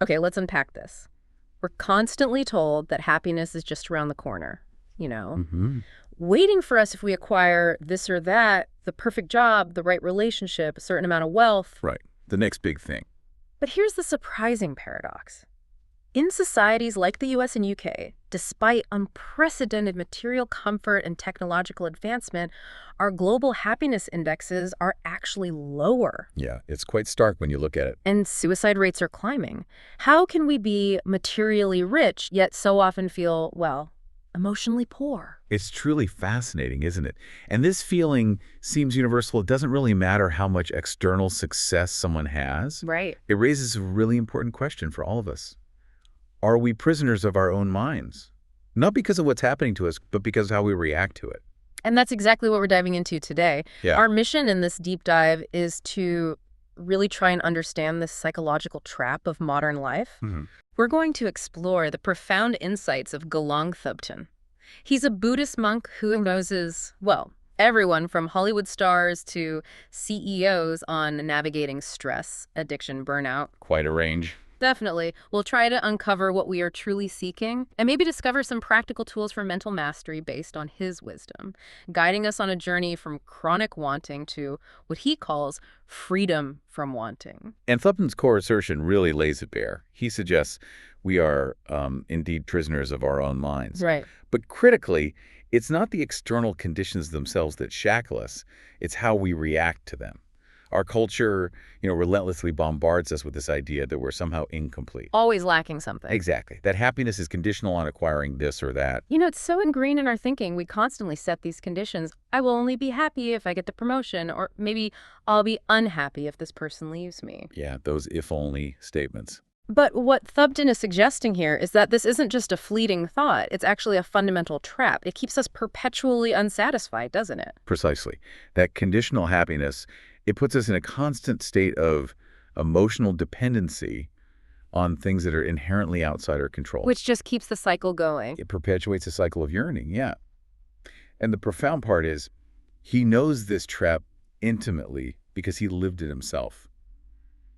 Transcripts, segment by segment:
Okay, let's unpack this. We're constantly told that happiness is just around the corner, you know, Hmm. waiting for us if we acquire this or that, the perfect job, the right relationship, a certain amount of wealth. Right. The next big thing. But here's the surprising paradox. In societies like the US and UK, despite unprecedented material comfort and technological advancement, our global happiness indexes are actually lower. Yeah, it's quite stark when you look at it. And suicide rates are climbing. How can we be materially rich, yet so often feel, well, emotionally poor? It's truly fascinating, isn't it? And this feeling seems universal. It doesn't really matter how much external success someone has. Right. It raises a really important question for all of us. Are we prisoners of our own minds? Not because of what's happening to us, but because of how we react to it. And that's exactly what we're diving into today. Yeah. Our mission in this deep dive is to really try and understand this psychological trap of modern life. Hmm. We're going to explore the profound insights of Gelong Thubten. He's a Buddhist monk who knows, well, everyone from Hollywood stars to CEOs on navigating stress, addiction, burnout. Quite a range. Definitely. We'll try to uncover what we are truly seeking and maybe discover some practical tools for mental mastery based on his wisdom, guiding us on a journey from chronic wanting to what he calls freedom from wanting. And Thupten's core assertion really lays it bare. He suggests we are indeed prisoners of our own minds. Right. But critically, it's not the external conditions themselves that shackle us. It's how we react to them. Our culture, relentlessly bombards us with this idea that we're somehow incomplete. Always lacking something. Exactly. That happiness is conditional on acquiring this or that. It's so ingrained in our thinking. We constantly set these conditions. I will only be happy if I get the promotion, or maybe I'll be unhappy if this person leaves me. Yeah, those if-only statements. But what Thubten is suggesting here is that this isn't just a fleeting thought. It's actually a fundamental trap. It keeps us perpetually unsatisfied, doesn't it? Precisely. That conditional happiness, it puts us in a constant state of emotional dependency on things that are inherently outside our control. Which just keeps the cycle going. It perpetuates a cycle of yearning, yeah. And the profound part is, he knows this trap intimately because he lived it himself.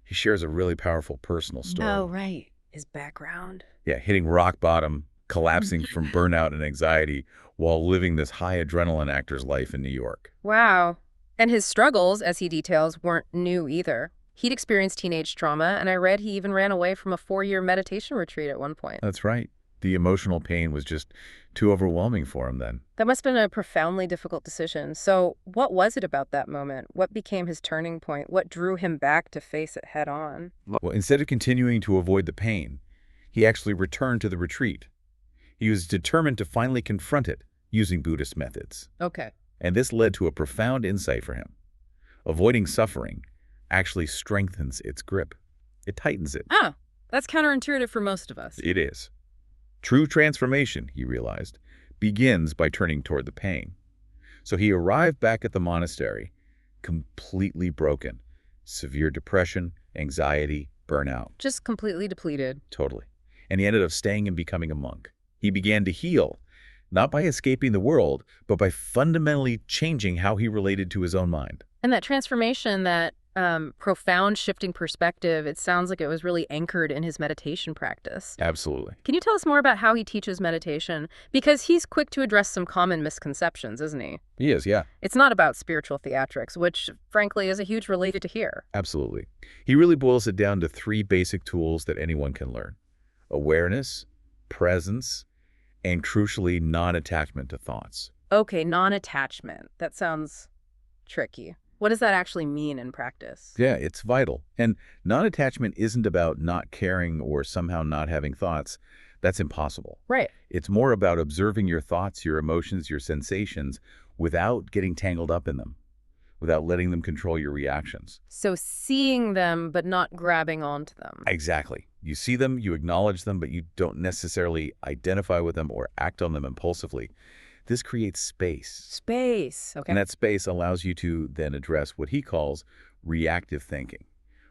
He shares a really powerful personal story. Oh, right. His background. Yeah, hitting rock bottom, collapsing from burnout and anxiety while living this high adrenaline actor's life in New York. Wow. And his struggles, as he details, weren't new either. He'd experienced teenage trauma, and I read he even ran away from a 4-year meditation retreat at one point. That's right. The emotional pain was just too overwhelming for him then. That must have been a profoundly difficult decision. So what was it about that moment? What became his turning point? What drew him back to face it head on? Well, instead of continuing to avoid the pain, he actually returned to the retreat. He was determined to finally confront it using Buddhist methods. Okay. And this led to a profound insight for him. Avoiding suffering actually strengthens its grip. It tightens it. Ah, that's counterintuitive for most of us. It is. True transformation, he realized, begins by turning toward the pain. So he arrived back at the monastery, completely broken. Severe depression, anxiety, burnout. Just completely depleted. Totally. And he ended up staying and becoming a monk. He began to heal, not by escaping the world, but by fundamentally changing how he related to his own mind. And that transformation, that profound shifting perspective, it sounds like it was really anchored in his meditation practice. Absolutely. Can you tell us more about how he teaches meditation? Because he's quick to address some common misconceptions, isn't he? He is, yeah. It's not about spiritual theatrics, which, frankly, is a huge relief to hear. Absolutely. He really boils it down to 3 basic tools that anyone can learn. Awareness, presence, and crucially, non-attachment to thoughts. Okay, non-attachment. That sounds tricky. What does that actually mean in practice? Yeah, it's vital. And non-attachment isn't about not caring or somehow not having thoughts. That's impossible. Right. It's more about observing your thoughts, your emotions, your sensations without getting tangled up in them, without letting them control your reactions. So seeing them, but not grabbing onto them. Exactly. You see them, you acknowledge them, but you don't necessarily identify with them or act on them impulsively. This creates space. Space. Okay. And that space allows you to then address what he calls reactive thinking,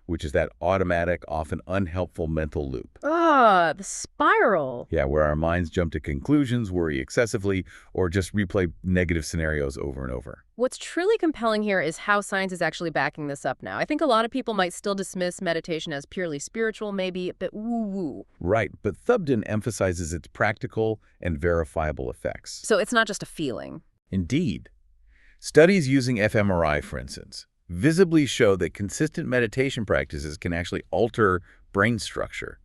which is that automatic, often unhelpful mental loop. Ah, the spiral. Yeah, where our minds jump to conclusions, worry excessively, or just replay negative scenarios over and over. What's truly compelling here is how science is actually backing this up now. I think a lot of people might still dismiss meditation as purely spiritual, maybe a bit woo-woo. Right, but Thubten emphasizes its practical and verifiable effects. So it's not just a feeling. Indeed. Studies using fMRI, for instance, visibly show that consistent meditation practices can actually alter brain structure.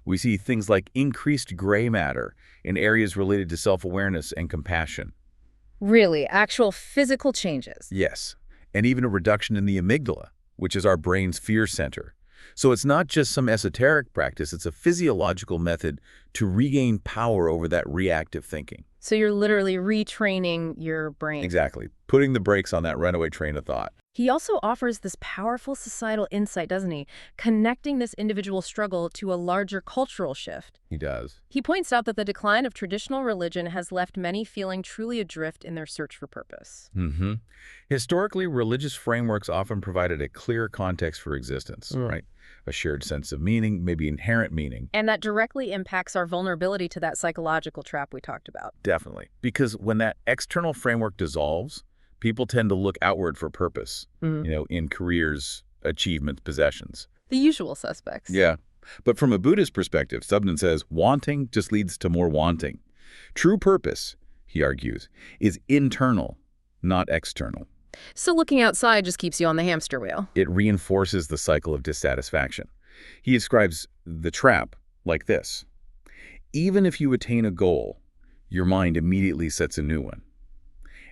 We see things like increased gray matter in areas related to self-awareness and compassion. Really, actual physical changes. Yes, and even a reduction in the amygdala, which is our brain's fear center. So it's not just some esoteric practice, it's a physiological method to regain power over that reactive thinking. So you're literally retraining your brain. Exactly, putting the brakes on that runaway train of thought. He also offers this powerful societal insight, doesn't he? Connecting this individual struggle to a larger cultural shift. He does. He points out that the decline of traditional religion has left many feeling truly adrift in their search for purpose. Historically, religious frameworks often provided a clear context for existence, right? A shared sense of meaning, maybe inherent meaning. And that directly impacts our vulnerability to that psychological trap we talked about. Definitely. Because when that external framework dissolves, people tend to look outward for purpose, in careers, achievements, possessions. The usual suspects. Yeah. But from a Buddhist perspective, Thubten says wanting just leads to more wanting. True purpose, he argues, is internal, not external. So looking outside just keeps you on the hamster wheel. It reinforces the cycle of dissatisfaction. He describes the trap like this. Even if you attain a goal, your mind immediately sets a new one.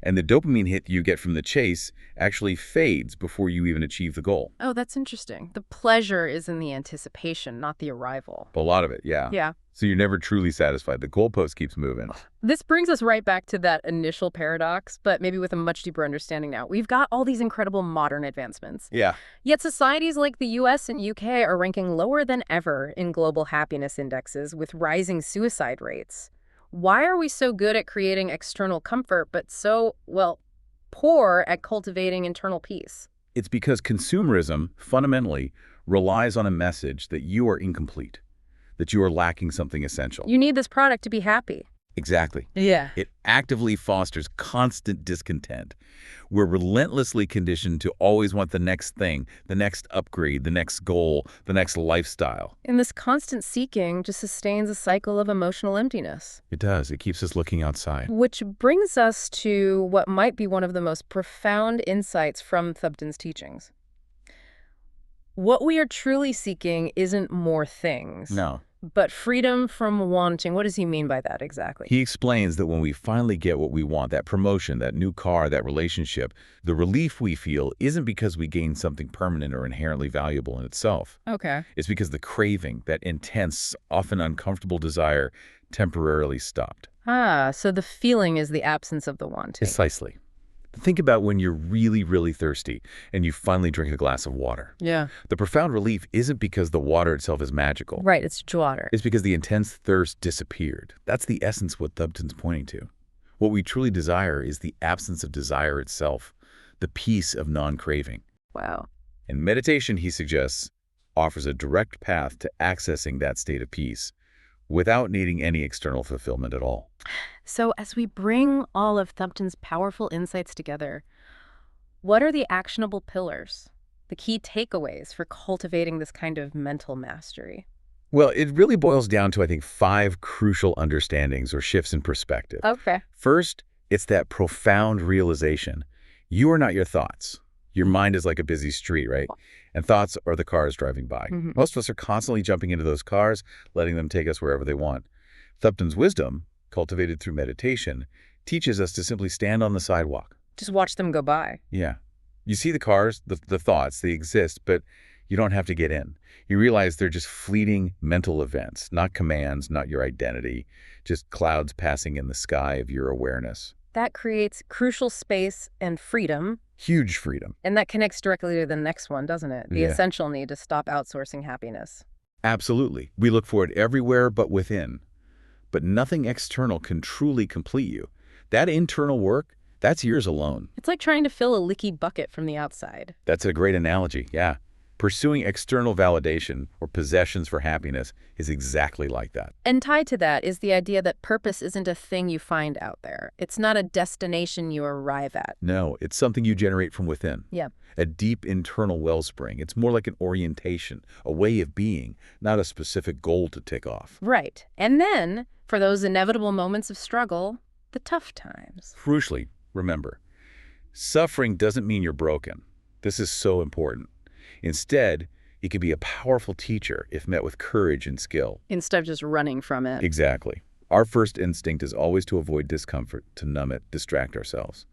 And the dopamine hit you get from the chase actually fades before you even achieve the goal. Oh, that's interesting. The pleasure is in the anticipation, not the arrival. A lot of it, yeah. Yeah. So you're never truly satisfied. The goalpost keeps moving. This brings us right back to that initial paradox, but maybe with a much deeper understanding now. We've got all these incredible modern advancements. Yeah. Yet societies like the US and UK are ranking lower than ever in global happiness indexes with rising suicide rates. Why are we so good at creating external comfort, but so, well, poor at cultivating internal peace? It's because consumerism, fundamentally, relies on a message that you are incomplete, that you are lacking something essential. You need this product to be happy. Exactly. Yeah. It actively fosters constant discontent. We're relentlessly conditioned to always want the next thing, the next upgrade, the next goal, the next lifestyle. And this constant seeking just sustains a cycle of emotional emptiness. It does. It keeps us looking outside. Which brings us to what might be one of the most profound insights from Thubten's teachings. What we are truly seeking isn't more things. No. But freedom from wanting. What does he mean by that exactly? He explains that when we finally get what we want, that promotion, that new car, that relationship, the relief we feel isn't because we gain something permanent or inherently valuable in itself. Okay. It's because the craving, that intense, often uncomfortable desire, temporarily stopped. Ah, so the feeling is the absence of the wanting. Precisely. Think about when you're really, really thirsty and you finally drink a glass of water. Yeah. The profound relief isn't because the water itself is magical. Right, it's water. It's because the intense thirst disappeared. That's the essence what Thubten's pointing to. What we truly desire is the absence of desire itself, the peace of non-craving. Wow. And meditation, he suggests, offers a direct path to accessing that state of peace without needing any external fulfillment at all. So as we bring all of Thubten's powerful insights together, what are the actionable pillars, the key takeaways for cultivating this kind of mental mastery? Well, it really boils down to, I think, 5 crucial understandings or shifts in perspective. Okay. First, it's that profound realization. You are not your thoughts. Your mind is like a busy street, right? And thoughts are the cars driving by. Most of us are constantly jumping into those cars, letting them take us wherever they want. Thubten's wisdom, cultivated through meditation, teaches us to simply stand on the sidewalk. Just watch them go by. Yeah. You see the cars, the thoughts, they exist, but you don't have to get in. You realize they're just fleeting mental events, not commands, not your identity, just clouds passing in the sky of your awareness. That creates crucial space and freedom. Huge freedom. And that connects directly to the next one, doesn't it? The essential need to stop outsourcing happiness. Absolutely. We look for it everywhere but within. But nothing external can truly complete you. That internal work, that's yours alone. It's like trying to fill a leaky bucket from the outside. That's a great analogy, yeah. Pursuing external validation or possessions for happiness is exactly like that. And tied to that is the idea that purpose isn't a thing you find out there. It's not a destination you arrive at. No, it's something you generate from within. Yeah. A deep internal wellspring. It's more like an orientation, a way of being, not a specific goal to tick off. Right. And then, for those inevitable moments of struggle, the tough times. Crucially, remember, suffering doesn't mean you're broken. This is so important. Instead, it can be a powerful teacher if met with courage and skill. Instead of just running from it. Exactly. Our first instinct is always to avoid discomfort, to numb it, distract ourselves.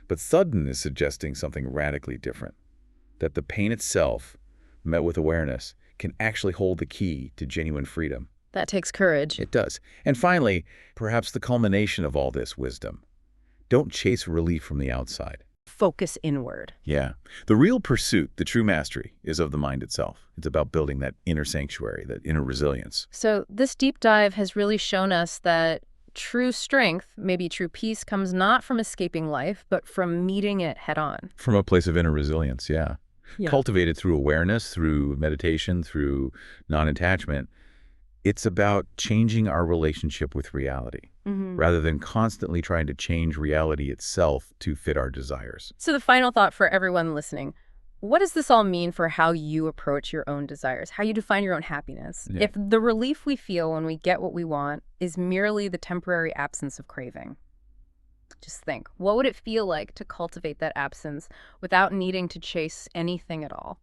But Thubten is suggesting something radically different, that the pain itself, met with awareness, can actually hold the key to genuine freedom. That takes courage. It does. And finally, perhaps the culmination of all this wisdom. Don't chase relief from the outside. Focus inward. Yeah. The real pursuit, the true mastery, is of the mind itself. It's about building that inner sanctuary, that inner resilience. So this deep dive has really shown us that true strength, maybe true peace, comes not from escaping life, but from meeting it head on. From a place of inner resilience, yeah. Yeah. Cultivated through awareness, through meditation, through non-attachment. It's about changing our relationship with reality, rather than constantly trying to change reality itself to fit our desires. So the final thought for everyone listening, what does this all mean for how you approach your own desires, how you define your own happiness? Yeah. If the relief we feel when we get what we want is merely the temporary absence of craving, just think, what would it feel like to cultivate that absence without needing to chase anything at all?